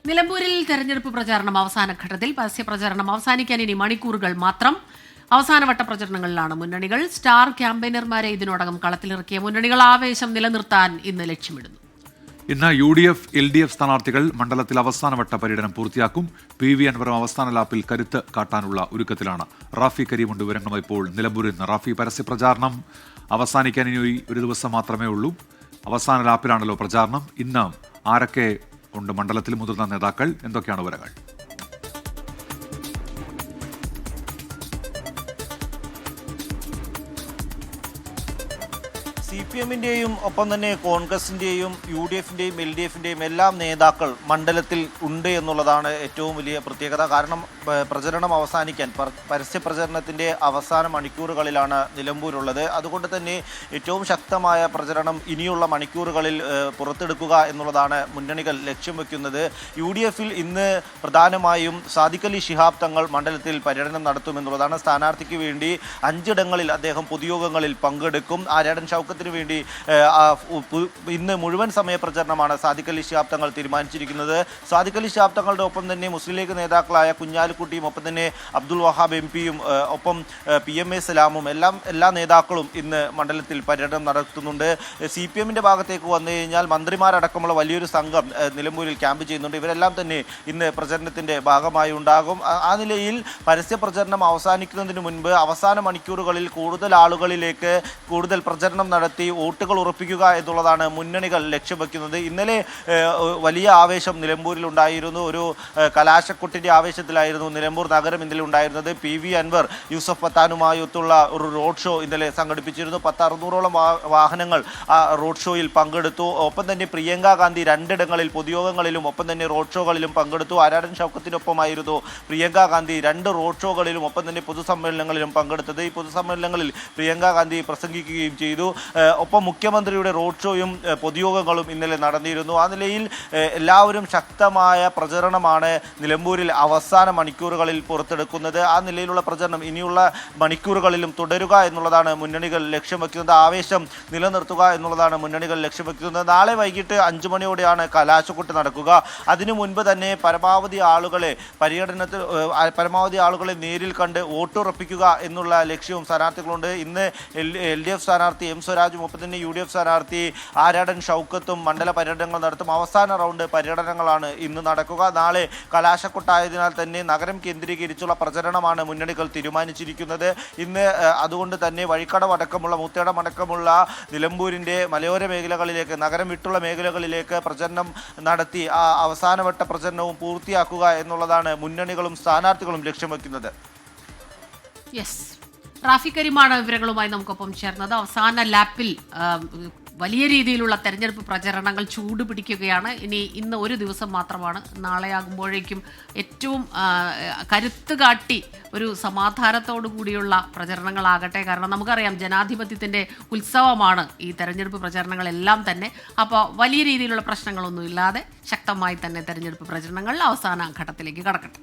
നിലമ്പൂരിൽ തെരഞ്ഞെടുപ്പ് പ്രചാരണം അവസാന ഘട്ടത്തിൽ. പരസ്യപ്രചാരണം അവസാനിക്കാൻ ഇനി മണിക്കൂറുകൾ മാത്രം. അവസാനവട്ട പ്രചരണങ്ങളിലാണ് മുന്നണികൾ. സ്റ്റാർ ക്യാമ്പയിനർമാരെ ഇതിനോടകം കളത്തിലിറക്കിയ മുന്നണികൾ ആവേശം നിലനിർത്താൻ ഇന്ന് ലക്ഷ്യമിടുന്നു. ഇന്ന് UDF, LDF സ്ഥാനാർത്ഥികൾ മണ്ഡലത്തിൽ അവസാനവട്ട പര്യടനം പൂർത്തിയാക്കും. PV അൻവറും അവസാന ലാപ്പിൽ കരുത്ത് കാട്ടാനുള്ള ഒരുക്കത്തിലാണ്. റാഫി കരീമുണ്ട് വിവരങ്ങളുമായി ഇപ്പോൾ നിലമ്പൂരിൽ നിന്ന്. റാഫി, പരസ്യപ്രചാരണം അവസാനിക്കാൻ ഇനി ഒരു ദിവസം മാത്രമേ ഉള്ളൂ. അവസാന ലാപ്പിലാണല്ലോ പ്രചാരണം. ഇന്ന് ആരൊക്കെ ഉണ്ട് മണ്ഡലത്തിൽ? മുതിർന്ന നേതാക്കൾ, എന്തൊക്കെയാണ് വിവരങ്ങൾ? CPM-ന്റെയും ഒപ്പം തന്നെ കോൺഗ്രസിന്റെയും UDF-ന്റെയും LDF-ന്റെയും എല്ലാം നേതാക്കൾ മണ്ഡലത്തിൽ ഉണ്ട് എന്നുള്ളതാണ് ഏറ്റവും വലിയ പ്രത്യേകത. കാരണം പ്രചരണം അവസാനിക്കാൻ പരസ്യ പ്രചരണത്തിന്റെ അവസാന മണിക്കൂറുകളിലാണ് നിലമ്പൂരുള്ളത്. അതുകൊണ്ട് തന്നെ ഏറ്റവും ശക്തമായ പ്രചരണം ഇനിയുള്ള മണിക്കൂറുകളിൽ പുറത്തെടുക്കുക എന്നുള്ളതാണ് മുന്നണികൾ ലക്ഷ്യം വെക്കുന്നത്. UDF-ൽ ഇന്ന് പ്രധാനമായും സാദിഖ് അലി ശിഹാബ് തങ്ങൾ മണ്ഡലത്തിൽ പര്യടനം നടത്തുമെന്നുള്ളതാണ്. സ്ഥാനാർത്ഥിക്ക് വേണ്ടി 5 ഇടങ്ങളിൽ അദ്ദേഹം പൊതുയോഗങ്ങളിൽ പങ്കെടുക്കും. ആര്യാടൻ ഷൗക്കത്തിന് വേണ്ടി ഇന്ന് മുഴുവൻ സമയ പ്രചരണമാണ് സാദിഖ് അലി ശിഹാബ് തങ്ങൾ തീരുമാനിച്ചിരിക്കുന്നത്. സാദിഖ് അലി ശിഹാബ് തങ്ങളുടെ ഒപ്പം തന്നെ മുസ്ലിം ലീഗ് നേതാക്കളായ കുഞ്ഞാലിക്കുട്ടിയും ഒപ്പം തന്നെ അബ്ദുൽ വഹാബ് MP-യും ഒപ്പം PMA സലാമും എല്ലാ നേതാക്കളും ഇന്ന് മണ്ഡലത്തിൽ പര്യടനം നടത്തുന്നുണ്ട്. CPM-ന്റെ ഭാഗത്തേക്ക് വന്നു കഴിഞ്ഞാൽ മന്ത്രിമാരടക്കമുള്ള വലിയൊരു സംഘം നിലമ്പൂരിൽ ക്യാമ്പ് ചെയ്യുന്നുണ്ട്. ഇവരെല്ലാം തന്നെ ഇന്ന് പ്രചരണത്തിന്റെ ഭാഗമായി ഉണ്ടാകും. ആ നിലയിൽ പരസ്യ പ്രചരണം അവസാനിക്കുന്നതിന് മുൻപ് അവസാന മണിക്കൂറുകളിൽ കൂടുതൽ ആളുകളിലേക്ക് കൂടുതൽ പ്രചരണം നടത്തി വോട്ടുകൾ ഉറപ്പിക്കുക എന്നുള്ളതാണ് മുന്നണികൾ ലക്ഷ്യം വയ്ക്കുന്നത്. ഇന്നലെ വലിയ ആവേശം നിലമ്പൂരിൽ ഉണ്ടായിരുന്നു. ഒരു കലാശക്കൊട്ടിന്റെ ആവേശത്തിലായിരുന്നു നിലമ്പൂർ നഗരം ഇന്നലെ ഉണ്ടായിരുന്നത്. PV അൻവർ യൂസഫ് പത്താനുമായി ഒത്തുള്ള ഒരു റോഡ് ഷോ ഇന്നലെ സംഘടിപ്പിച്ചിരുന്നു. 600-ഓളം വാഹനങ്ങൾ ആ റോഡ് ഷോയിൽ പങ്കെടുത്തു. ഒപ്പം തന്നെ പ്രിയങ്ക ഗാന്ധി 2 ഇടങ്ങളിൽ പൊതുയോഗങ്ങളിലും ഒപ്പം തന്നെ റോഡ് ഷോകളിലും പങ്കെടുത്തു. ആര്യാടൻ ഷൗക്കത്തിനൊപ്പമായിരുന്നു പ്രിയങ്ക ഗാന്ധി 2 റോഡ് ഷോകളിലും ഒപ്പം തന്നെ പൊതുസമ്മേളനങ്ങളിലും പങ്കെടുത്തത്. ഈ പൊതുസമ്മേളനങ്ങളിൽ പ്രിയങ്ക ഗാന്ധി പ്രസംഗിക്കുകയും ചെയ്തു. ഒപ്പം മുഖ്യമന്ത്രിയുടെ റോഡ് ഷോയും പൊതുയോഗങ്ങളും ഇന്നലെ നടന്നിരുന്നു. ആ നിലയിൽ എല്ലാവരും ശക്തമായ പ്രചരണമാണ് നിലമ്പൂരിൽ അവസാന മണിക്കൂറുകളിൽ പുറത്തെടുക്കുന്നത്. ആ നിലയിലുള്ള പ്രചരണം ഇനിയുള്ള മണിക്കൂറുകളിലും തുടരുക എന്നുള്ളതാണ് മുന്നണികൾ ലക്ഷ്യം വയ്ക്കുന്നത്. ആവേശം നിലനിർത്തുക എന്നുള്ളതാണ് മുന്നണികൾ ലക്ഷ്യം വയ്ക്കുന്നത്. നാളെ വൈകിട്ട് 5 മണിയോടെയാണ് കലാശക്കൊട്ട് നടക്കുക. അതിനു മുൻപ് തന്നെ പരമാവധി ആളുകളെ നേരിൽ കണ്ട് വോട്ടുറപ്പിക്കുക എന്നുള്ള ലക്ഷ്യവും സ്ഥാനാർത്ഥികളുണ്ട്. ഇന്ന് LDF സ്ഥാനാർത്ഥി M സ്വരാജും ഒപ്പം തന്നെ UDF സ്ഥാനാർത്ഥി ആര്യാടൻ ഷൗക്കത്തും മണ്ഡല പര്യടനങ്ങൾ നടത്തും. അവസാന റൗണ്ട് പര്യടനങ്ങളാണ് ഇന്ന് നടക്കുക. നാളെ കലാശക്കൊട്ടായതിനാൽ തന്നെ നഗരം കേന്ദ്രീകരിച്ചുള്ള പ്രചരണമാണ് മുന്നണികൾ തീരുമാനിച്ചിരിക്കുന്നത്. ഇന്ന് അതുകൊണ്ട് തന്നെ വഴിക്കടമടക്കമുള്ള മുത്തേടമടക്കമുള്ള നിലമ്പൂരിൻ്റെ മലയോര മേഖലകളിലേക്ക്, നഗരം വിട്ടുള്ള മേഖലകളിലേക്ക് പ്രചരണം നടത്തി ആ അവസാനവട്ട പ്രചരണവും പൂർത്തിയാക്കുക എന്നുള്ളതാണ് മുന്നണികളും സ്ഥാനാർത്ഥികളും ലക്ഷ്യം വയ്ക്കുന്നത്. റാഫി കരീമാണ് വിവരങ്ങളുമായി നമുക്കൊപ്പം ചേർന്നത്. അവസാന ലാപ്പിൽ വലിയ രീതിയിലുള്ള തെരഞ്ഞെടുപ്പ് പ്രചരണങ്ങൾ ചൂട് പിടിക്കുകയാണ്. ഇന്ന് ഒരു ദിവസം മാത്രമാണ്. നാളെ ആകുമ്പോഴേക്കും ഏറ്റവും കരുത്ത് കാട്ടി ഒരു സമാധാനത്തോടു കൂടിയുള്ള പ്രചരണങ്ങളാകട്ടെ. കാരണം നമുക്കറിയാം, ജനാധിപത്യത്തിൻ്റെ ഉത്സവമാണ് ഈ തെരഞ്ഞെടുപ്പ് പ്രചരണങ്ങളെല്ലാം തന്നെ. അപ്പോൾ വലിയ രീതിയിലുള്ള പ്രശ്നങ്ങളൊന്നും ഇല്ലാതെ ശക്തമായി തന്നെ തെരഞ്ഞെടുപ്പ് പ്രചരണങ്ങൾ അവസാന ഘട്ടത്തിലേക്ക് കടക്കട്ടെ.